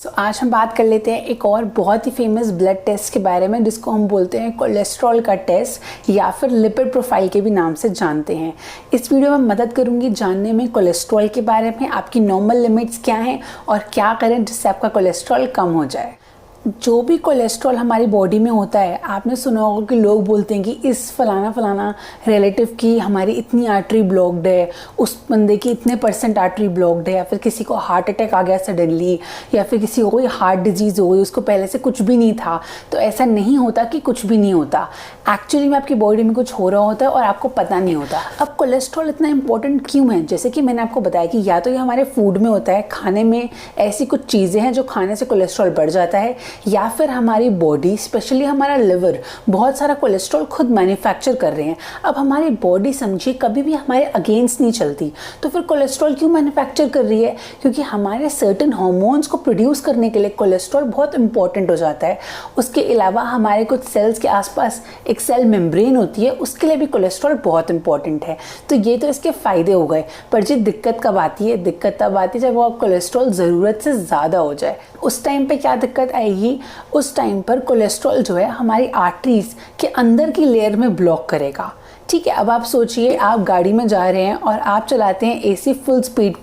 आज हम बात कर लेते हैं एक और बहुत ही फेमस ब्लड टेस्ट के बारे में, जिसको हम बोलते हैं कोलेस्ट्रॉल का टेस्ट या फिर लिपिड प्रोफाइल के भी नाम से जानते हैं। इस वीडियो में मदद करूंगी जानने में कोलेस्ट्रॉल के बारे में, आपकी नॉर्मल लिमिट्स क्या हैं और क्या करें जिससे आपका कोलेस्ट्रॉल कम हो जाए। जो भी कोलेस्ट्रॉल हमारी बॉडी में होता है, आपने सुना होगा कि लोग बोलते हैं कि इस फलाना रिलेटिव की हमारी इतनी आर्टरी ब्लॉक्ड है, उस बंदे की इतने % आर्टरी ब्लॉक्ड है, या फिर किसी को हार्ट अटैक आ गया सडनली, या फिर किसी को कोई हार्ट डिजीज़ हो गई, उसको पहले से कुछ भी नहीं था। तो ऐसा नहीं होता कि कुछ भी नहीं होता, एक्चुअली में आपकी बॉडी में कुछ हो रहा होता है और आपको पता नहीं होता। अब कोलेस्ट्रॉल इतना इंपॉर्टेंट क्यों है? जैसे कि मैंने आपको बताया कि या तो ये हमारे फूड में होता है, खाने में ऐसी कुछ चीज़ें हैं जो खाने से कोलेस्ट्रॉल बढ़ जाता है, या फिर हमारी बॉडी स्पेशली हमारा लिवर बहुत सारा कोलेस्ट्रॉल खुद मैन्युफैक्चर कर रहे हैं। अब हमारी बॉडी समझिए कभी भी हमारे अगेंस्ट नहीं चलती, तो फिर कोलेस्ट्रॉल क्यों मैन्युफैक्चर कर रही है? क्योंकि हमारे सर्टेन हार्मोन्स को प्रोड्यूस करने के लिए कोलेस्ट्रॉल बहुत इंपॉर्टेंट हो जाता है। उसके अलावा हमारे कुछ सेल्स के आसपास एक सेल मेम्ब्रेन होती है, उसके लिए भी कोलेस्ट्रॉल बहुत इंपॉर्टेंट है। तो ये तो इसके फ़ायदे हो गए, पर जी दिक्कत कब आती है? दिक्कत तब आती है जब वो कोलेस्ट्रॉल ज़रूरत से ज़्यादा हो जाए। उस टाइम पे क्या दिक्कत आएगी? उस टाइम पर कोलेस्ट्रॉल जो है हमारी आर्टरीज के अंदर की लेयर में ब्लॉक करेगा। ठीक है, अब आप सोचिए आप गाड़ी में जा रहे हैं और आप चलाते हैं एसी फुल स्पीड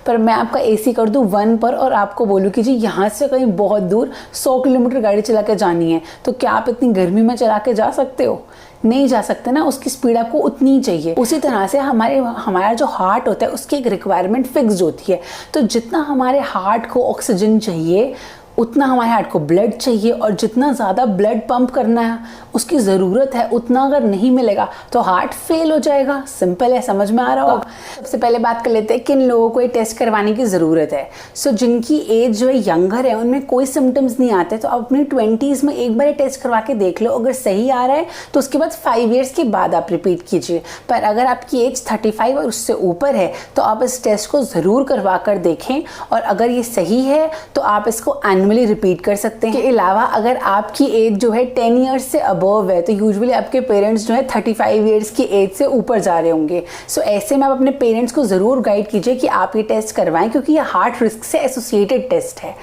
पर मैं आपका एसी कर दूं 1 पर और आपको बोलूँ कि जी यहाँ से कहीं बहुत दूर 100 किलोमीटर गाड़ी चला के जानी है, तो क्या आप इतनी गर्मी में चला के जा सकते हो? नहीं जा सकते ना, उसकी स्पीड आपको उतनी ही चाहिए। उसी तरह से हमारा जो हार्ट होता है उसकी एक रिक्वायरमेंट फिक्स्ड होती है। तो जितना हमारे हार्ट को ऑक्सीजन चाहिए उतना हमारे हार्ट को ब्लड चाहिए, और जितना ज़्यादा ब्लड पंप करना है उसकी ज़रूरत है उतना अगर नहीं मिलेगा तो हार्ट फेल हो जाएगा। सिंपल है, समझ में आ रहा होगा। सबसे पहले बात कर लेते हैं किन लोगों को ये टेस्ट करवाने की ज़रूरत है। जिनकी एज जो है यंगर है, उनमें कोई सिम्टम्स नहीं आते, तो आप अपनी 20s में एक बार ये टेस्ट करवा के देख लो। अगर सही आ रहा है तो उसके बाद 5 ईयर्स के बाद आप रिपीट कीजिए। पर अगर आपकी एज 35 और उससे ऊपर है तो आप इस टेस्ट को ज़रूर करवा कर देखें, और अगर ये सही है तो आप इसको रिपीट कर सकते हैं। के अलावा अगर आपकी एज जो है 10 इयर्स से अबव है, तो यूजुअली आपके पेरेंट्स जो है 35 इयर्स की एज से ऊपर जा रहे होंगे। ऐसे में आप अपने पेरेंट्स को ज़रूर गाइड कीजिए कि आप ये टेस्ट करवाएं, क्योंकि ये हार्ट रिस्क से एसोसिएटेड टेस्ट है।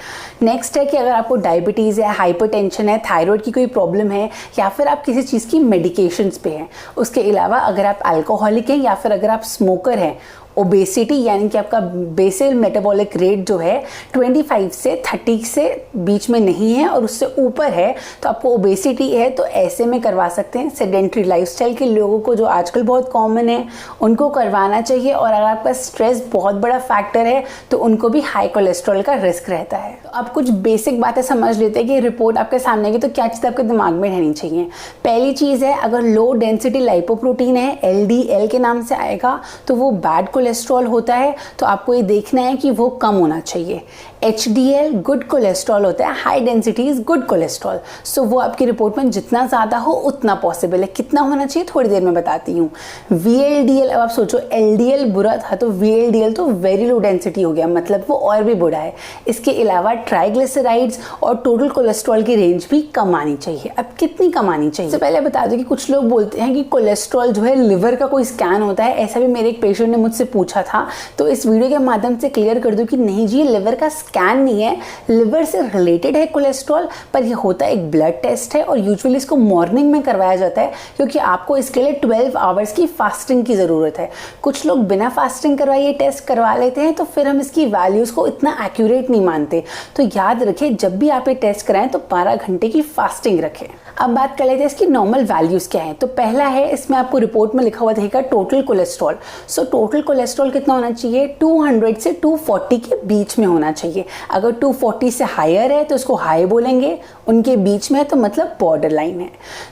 नेक्स्ट है कि अगर आपको डायबिटीज़ है, हाइपरटेंशन है, थायराइड की कोई प्रॉब्लम है, या फिर आप किसी चीज़ की मेडिकेशंस पे हैं। उसके अलावा अगर आप अल्कोहलिक हैं या फिर अगर आप स्मोकर हैं, ओबेसिटी यानी कि आपका बेसल मेटाबॉलिक रेट जो है 25 से 30 से बीच में नहीं है और उससे ऊपर है, तो आपको ओबेसिटी है, तो ऐसे में करवा सकते हैं। सेडेंट्री लाइफस्टाइल के लोगों को, जो आजकल बहुत कॉमन है, उनको करवाना चाहिए। और अगर आपका स्ट्रेस बहुत बड़ा फैक्टर है तो उनको भी हाई कोलेस्ट्रॉल का रिस्क रहता है। तो अब कुछ बेसिक बातें समझ लेते हैं कि रिपोर्ट आपके सामने की तो क्या चीज़ आपके दिमाग में रहनी चाहिए। पहली चीज़ है, अगर लो डेंसिटी लाइपोप्रोटीन है, LDL के नाम से आएगा, तो वो बैड कोलेस्ट्रॉल होता है। तो आपको ये देखना है कि वो कम होना चाहिए। HDL गुड कोलेस्ट्रॉल होता है, high density is good cholesterol. वो आपकी रिपोर्ट में जितना ज़्यादा हो उतना पॉसिबल है। कितना होना चाहिए थोड़ी देर में बताती हूँ। VLDL, अब आप सोचो LDL बुरा था तो VLDL तो वेरी लो डेंसिटी हो गया, मतलब वो और भी बुरा है। इसके अलावा ट्राइग्लिसराइड्स और टोटल कोलेस्ट्रॉल की रेंज भी कम आनी चाहिए। अब कितनी कम आनी चाहिए? सबसे पहले बता दूं कि कुछ लोग बोलते हैं कि कोलेस्ट्रॉल जो है लिवर का कोई स्कैन होता है। ऐसा भी मेरे एक पेशेंट ने मुझसे पूछा था, तो इस वीडियो के माध्यम से क्लियर कर दूं कि नहीं जी, लिवर का स्कैन नहीं है, लिवर से रिलेटेड है कोलेस्ट्रॉल, पर ये होता है एक ब्लड टेस्ट है, और यूजुअली इसको मॉर्निंग में करवाया जाता है क्योंकि आपको इसके लिए 12 आवर्स की फास्टिंग की ज़रूरत है। कुछ लोग बिना फास्टिंग करवाए ये टेस्ट करवा लेते हैं, तो फिर हम इसकी वैल्यूज़ को इतना एक्यूरेट नहीं मानते। तो याद रखें, जब भी आप ये टेस्ट कराएं तो 12 घंटे की फास्टिंग रखें। अब बात कर लेते हैं इसकी नॉर्मल वैल्यूज़ क्या है। तो पहला है, इसमें आपको रिपोर्ट में लिखा हुआ रहेगा टोटल कोलेस्ट्रॉल। टोटल कोलेस्ट्रॉल कितना होना चाहिए? 200 से 240 के बीच में होना चाहिए। अगर 240 से हायर है तो इसको हाई बोलेंगे, उनके बीच में है तो मतलब बॉर्डर लाइन है।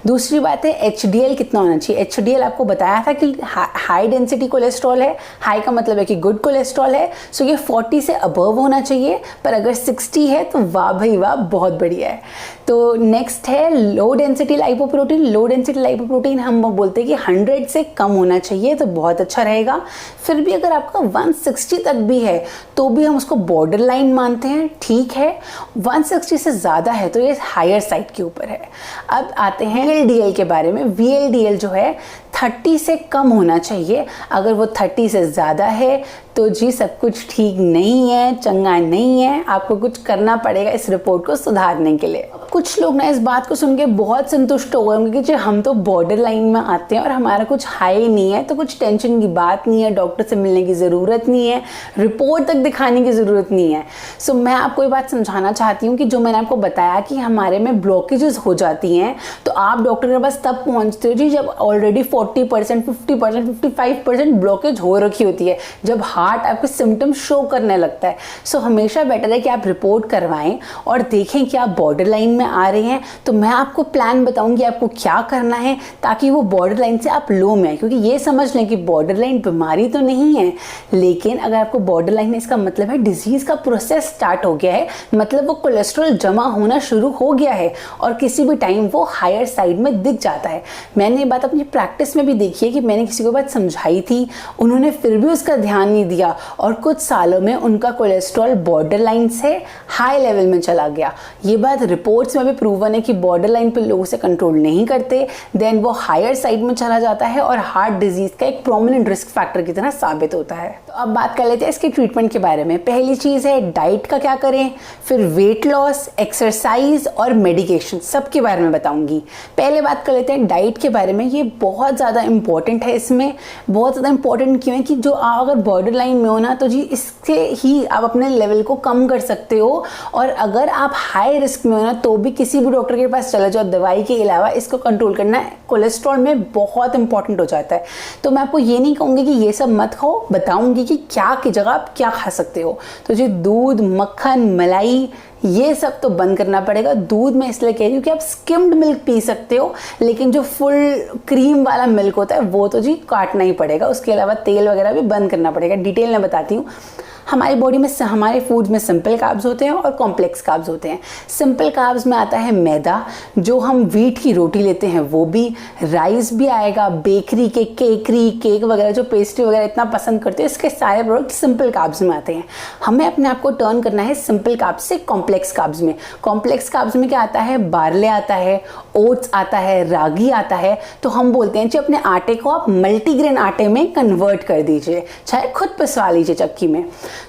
दूसरी बात है HDL कितना होना चाहिए। HDL आपको बताया था कि हाई डेंसिटी कोलेस्ट्रॉल है, हाई का मतलब है कि गुड कोलेस्ट्रॉल है। ये 40 से अबव होना चाहिए, पर अगर 60 है तो वाह भाई वाह, बहुत बढ़िया है। तो नेक्स्ट है लो लो डेंसिटी लाइपोप्रोटीन हम बोलते हैं कि 100 से कम होना चाहिए तो बहुत अच्छा रहेगा। फिर भी अगर आपका 160 तक भी है तो भी हम उसको बॉर्डर लाइन मानते हैं, ठीक है। 160 से ज़्यादा है तो ये हायर साइड के ऊपर है। अब आते हैं VLDL के बारे में। VLDL जो है 30 से कम होना चाहिए। अगर वो 30 से ज़्यादा है तो जी सब कुछ ठीक नहीं है, चंगा नहीं है, आपको कुछ करना पड़ेगा इस रिपोर्ट को सुधारने के लिए। कुछ लोग ना इस बात को सुन के बहुत संतुष्ट हो गए होंगे कि जी हम तो बॉर्डर लाइन में आते हैं और हमारा कुछ हाई नहीं है तो कुछ टेंशन की बात नहीं है, डॉक्टर से मिलने की ज़रूरत नहीं है, रिपोर्ट तक दिखाने की ज़रूरत नहीं है। सो मैं आपको ये बात समझाना चाहती हूँ कि जो मैंने आपको बताया कि हमारे में ब्लॉकेजेस हो जाती हैं तो आप डॉक्टर के पास तब पहुँचते हो जी जब ऑलरेडी 40%, 50%, 55% ब्लॉकेज हो रखी होती है, जब हार्ट आपके सिम्टम्स शो करने लगता है। सो हमेशा बेटर है कि आप रिपोर्ट करवाएं और देखें कि आप बॉर्डर लाइन में आ रहे हैं। तो मैं आपको प्लान बताऊंगी आपको क्या करना है ताकि वो बॉर्डर लाइन से आप लो में आए, क्योंकि ये समझ लें कि बॉर्डर लाइन बीमारी तो नहीं है, लेकिन अगर आपको बॉर्डर लाइन है इसका मतलब है डिजीज का प्रोसेस स्टार्ट हो गया है, मतलब वो कोलेस्ट्रॉल जमा होना शुरू हो गया है और किसी भी टाइम वो हायर साइड में दिख जाता है। मैंने ये बात अपनी प्रैक्टिस में भी देखी है कि मैंने किसी को बात समझाई थी, उन्होंने फिर भी उसका ध्यान नहीं दिया और कुछ सालों में उनका कोलेस्ट्रॉल बॉर्डर लाइन से हाई लेवल में चला गया। ये बात रिपोर्ट्स में भी प्रूवन है कि बॉर्डर लाइन पे लोगों से कंट्रोल नहीं करते, देन वो हायर साइड में चला जाता है और हार्ट डिजीज का एक प्रोमिनेंट रिस्क फैक्टर की तरह साबित होता है। तो अब बात कर लेते हैं इसके ट्रीटमेंट के बारे में। पहली चीज़ है डाइट का क्या करें, फिर वेट लॉस, एक्सरसाइज और मेडिकेशन, सबके बारे में बताऊंगी। पहले बात कर लेते हैं डाइट के बारे में। ये बहुत ज़्यादा इंपॉर्टेंट है। इसमें बहुत ज़्यादा इंपॉर्टेंट क्यों है कि जो आप अगर बॉर्डर लाइन में हो ना तो जी इससे ही आप अपने लेवल को कम कर सकते हो, और अगर आप हाई रिस्क में हो ना तो भी किसी भी डॉक्टर के पास चले जाओ, दवाई के अलावा इसको कंट्रोल करना कोलेस्ट्रॉल में बहुत इंपॉर्टेंट हो जाता है। तो मैं आपको ये नहीं कहूँगी कि ये सब मत खाओ, बताऊँगी कि क्या की जगह आप क्या खा सकते हो। तो जी दूध, मक्खन, मलाई, ये सब तो बंद करना पड़ेगा। दूध में इसलिए कह रही हूँ कि आप स्किम्ड मिल्क पी सकते हो, लेकिन जो फुल क्रीम वाला मिल्क होता है वो तो जी काटना ही पड़ेगा। उसके अलावा तेल वगैरह भी बंद करना पड़ेगा। डिटेल में बताती हूँ। हमारी बॉडी में, हमारे फूड्स में सिंपल कार्ब्स होते हैं और कॉम्प्लेक्स कार्ब्स होते हैं। सिंपल कार्ब्स में आता है मैदा, जो हम व्हीट की रोटी लेते हैं वो भी, राइस भी आएगा, बेकरी के केक वगैरह जो पेस्ट्री वगैरह इतना पसंद करते हैं, इसके सारे प्रोडक्ट सिंपल कार्ब्स में आते हैं। हमें अपने आप को टर्न करना है सिंपल कार्ब्स से कॉम्प्लेक्स कार्ब्स में। कॉम्प्लेक्स कार्ब्स में क्या आता है, बार्ले आता है, ओट्स आता है, रागी आता है। तो हम बोलते हैं कि अपने आटे को आप मल्टीग्रेन आटे में कन्वर्ट कर दीजिए, चाहे खुद पिसवा लीजिए चक्की में।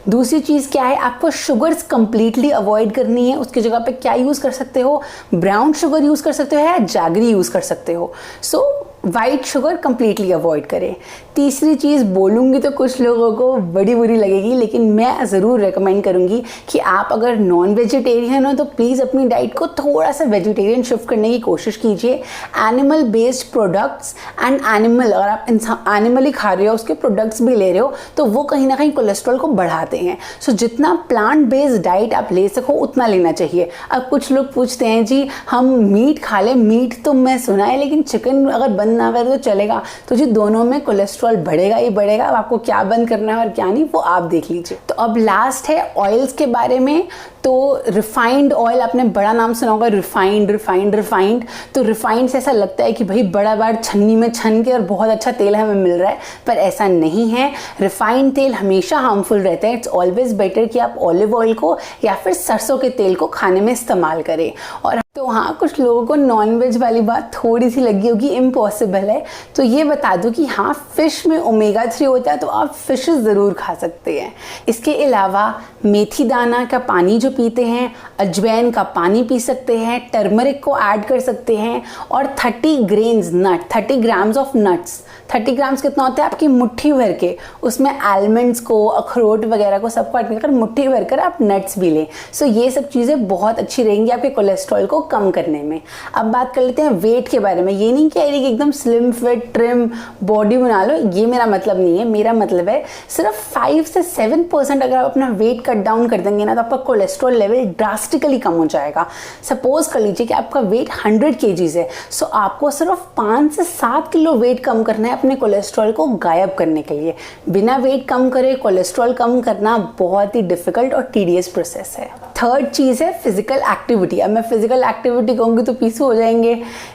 दूसरी चीज़ क्या है, आपको शुगर्स कंप्लीटली अवॉइड करनी है। उसकी जगह पे क्या यूज़ कर सकते हो, ब्राउन शुगर यूज़ कर सकते हो या जैगरी यूज़ कर सकते हो। So white sugar completely avoid करें। तीसरी चीज़ बोलूँगी तो कुछ लोगों को बड़ी बुरी लगेगी, लेकिन मैं ज़रूर रेकमेंड करूँगी कि आप अगर नॉन वेजिटेरियन हो तो प्लीज़ अपनी डाइट को थोड़ा सा वेजिटेरियन शिफ्ट करने की कोशिश कीजिए। Animal based products and animal, अगर आप एनिमल ही खा रहे हो, उसके प्रोडक्ट्स भी ले रहे हो, तो वो कहीं ना कहीं कोलेस्ट्रॉल को बढ़ाते हैं। सो जितना प्लांट बेस्ड डाइट आप ले सको उतना लेना चाहिए। अब कुछ लोग पूछते हैं जी हम मीट खा लें, मीट तो मैं सुना है लेकिन चिकन अगर बंद ना करें तो चलेगा। तो जी दोनों में कोलेस्ट्रॉल बढ़ेगा ही बढ़ेगा। अब आपको क्या बंद करना है और क्या नहीं वो आप देख लीजिए। तो अब लास्ट है ऑयल्स के बारे में। तो रिफाइंड ऑयल, आपने बड़ा नाम सुना होगा, रिफाइंड। तो रिफाइंड से ऐसा लगता है कि भाई बड़ा बार छन्नी में छन के और बहुत अच्छा तेल हमें मिल रहा है, पर ऐसा नहीं है। रिफाइंड तेल हमेशा हार्मफुल रहता है। इट्स ऑलवेज बेटर कि आप ऑलिव ऑयल को या फिर सरसों के तेल को खाने में इस्तेमाल करें। और तो हाँ, कुछ लोगों को नॉनवेज वाली बात थोड़ी सी लगी होगी इम्पॉसिबल है, तो ये बता दूं कि हाँ, फिश में ओमेगा 3 होता है तो आप फिश ज़रूर खा सकते हैं। इसके अलावा मेथी दाना का पानी जो पीते हैं, अजवाइन का पानी पी सकते हैं, टर्मरिक को ऐड कर सकते हैं, और 30 ग्राम्स ऑफ नट्स। 30 ग्राम्स कितना होता है, आपकी मुट्ठी भर के, उसमें आलमंड्स को, अखरोट वगैरह को सबको ऐड कर मुट्ठी भर कर आप नट्स भी लें। सो ये सब चीज़ें बहुत अच्छी रहेंगी आपके कोलेस्ट्रॉल को कम करने में। अब बात कर लेते हैं वेट के बारे में। ये नहीं कह रही कि एकदम स्लिम फिट ट्रिम बॉडी बना लो, ये मेरा मतलब नहीं है। मेरा मतलब है सिर्फ 5 से 7% अगर आप अपना वेट कट डाउन कर देंगे ना तो आपका कोलेस्ट्रॉल लेवल ड्रास्टिकली कम हो जाएगा। सपोज कर लीजिए कि आपका वेट 100 kg है, सो आपको सिर्फ 5 से 7 किलो वेट कम करना है अपने कोलेस्ट्रॉल को गायब करने के लिए। बिना वेट कम करे कोलेस्ट्रॉल कम करना बहुत ही डिफिकल्ट और टीडियस प्रोसेस है। थर्ड चीज़ है फिजिकल एक्टिविटी। अब मैं फिजिकल एक्टिविटी कहूँगी तो पीछे हो जाएंगे,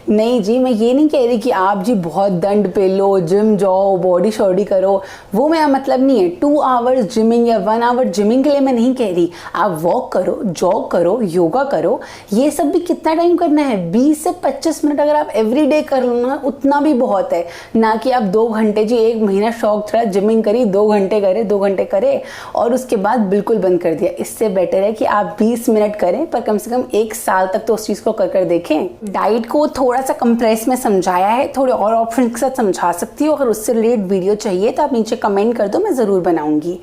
नहीं जी, मैं ये नहीं कह रही कि आप जी बहुत दंड पे लो, जिम जाओ, बॉडी शॉडी करो, वो मेरा मतलब नहीं है। 2 आवर्स जिमिंग या 1 आवर जिमिंग के लिए मैं नहीं कह रही। आप वॉक करो, जॉग करो, योगा करो, ये सब भी कितना टाइम करना है, 20 से 25 मिनट अगर आप एवरीडे कर लो ना, उतना भी बहुत है। ना कि आप 2 घंटे जी, 1 महीना शौक था जिमिंग करी, 2 घंटे करे, 2 घंटे करे और उसके बाद बिल्कुल बंद कर दिया। इससे बेटर है कि आप 20 मिनट करें, पर कम से कम 1 साल तक तो उस चीज़ को कर देखें। डाइट को थोड़ा सा कंप्रेस में समझाया है, थोड़े और ऑप्शन के साथ समझा सकती हूँ। अगर उससे रिलेटेड वीडियो चाहिए तो आप नीचे कमेंट कर दो, मैं ज़रूर बनाऊंगी।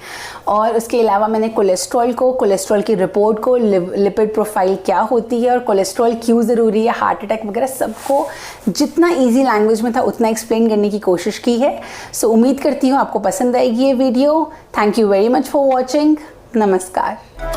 और उसके अलावा मैंने कोलेस्ट्रॉल को, कोलेस्ट्रॉल की रिपोर्ट को, लिपिड प्रोफाइल क्या होती है और कोलेस्ट्रॉल क्यों ज़रूरी है, हार्ट अटैक वगैरह सबको जितना ईजी लैंग्वेज में था उतना एक्सप्लेन करने की कोशिश की है। सो उम्मीद करती हूँ आपको पसंद आएगी ये video. Thank you very much for watching. नमस्कार।